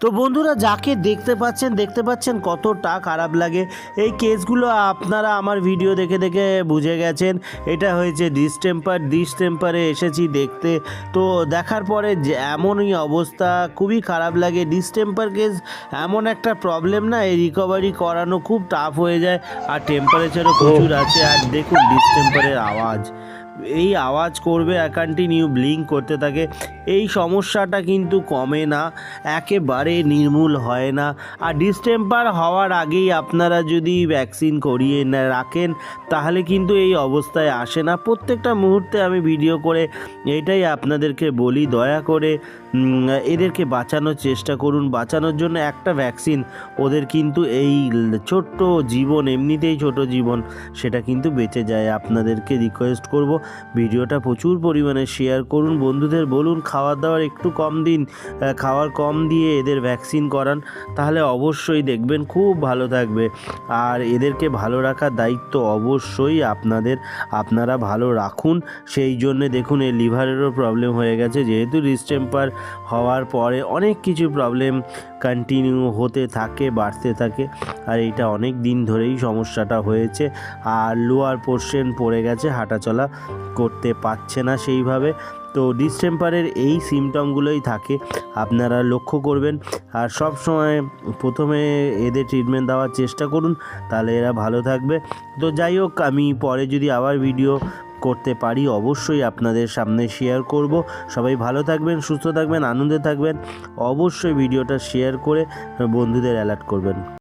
তো বন্ধুরা, যাকে দেখতে পাচ্ছেন কতটা খারাপ লাগে। এই কেসগুলো আপনারা আমার ভিডিও দেখে দেখে বুঝে গেছেন। এটা হয়েছে ডিসটেম্পারে এসেছি দেখতে। তো দেখার পরে যে এমনই অবস্থা, খুবই খারাপ লাগে। ডিসটেম্পার কেস এমন একটা প্রবলেম না, এই রিকভারি করানো খুব টাফ হয়ে যায়। আর টেম্পারেচারও প্রচুর আছে। আর দেখুন ডিসটেম্পারের আওয়াজ, এই আওয়াজ করবে কন্টিনিউ ব্লিঙ্ক করতে থাকে। এই সমস্যাটা কিন্তু কমে না, একেবারে নির্মূল হয় না। আর ডিসটেম্পার হওয়ার আগেই আপনারা যদি ভ্যাকসিন করিয়ে না রাখেন তাহলে কিন্তু এই অবস্থায় আসে না। প্রত্যেকটা মুহূর্তে আমি ভিডিও করে এটাই আপনাদেরকে বলি, দয়া করে এদেরকে বাঁচানোর চেষ্টা করুন। বাঁচানোর জন্য একটা ভ্যাকসিন ওদের কিন্তু এই ছোট্ট জীবন, এমনিতেই ছোট জীবন, সেটা কিন্তু বেঁচে যায়। আপনাদেরকে রিকোয়েস্ট করব ভিডিওটা প্রচুর পরিমাণে শেয়ার করুন, বন্ধুদের বলুন খাওয়ার দাওয়ার একটু কম দিন, খাওয়ার কম দিয়ে এদের ভ্যাকসিন করান, তাহলে অবশ্যই দেখবেন খুব ভালো থাকবে। আর এদেরকে ভালো রাখার দায়িত্ব অবশ্যই আপনারা ভালো রাখুন। সেই জন্যে দেখুন এই লিভারেরও প্রবলেম হয়ে গেছে, যেহেতু ডিসটেম্পার হওয়ার পরে অনেক কিছু প্রবলেম কন্টিনিউ হতে থাকে, বাড়তে থাকে। আর এইটা অনেক দিন ধরেই সমস্যাটা হয়েছে। আর লোয়ার পোর্শন পড়ে গেছে, হাঁটাচলা করতে পারছে না সেইভাবে। তো ডিসটেম্পারের এই সিমটমগুলোই থাকে, আপনারা লক্ষ্য করবেন। আর সব সময় প্রথমে এদের ট্রিটমেন্ট দেওয়ার চেষ্টা করুন, তাহলে এরা ভালো থাকবে। তো যাই হোক, আমি পরে যদি আবার ভিডিও করতে পারি অবশ্যই আপনাদের সামনে শেয়ার করব। সবাই ভালো থাকবেন, সুস্থ থাকবেন, আনন্দে থাকবেন। অবশ্যই ভিডিওটা শেয়ার করে বন্ধুদের অ্যালার্ট করবেন।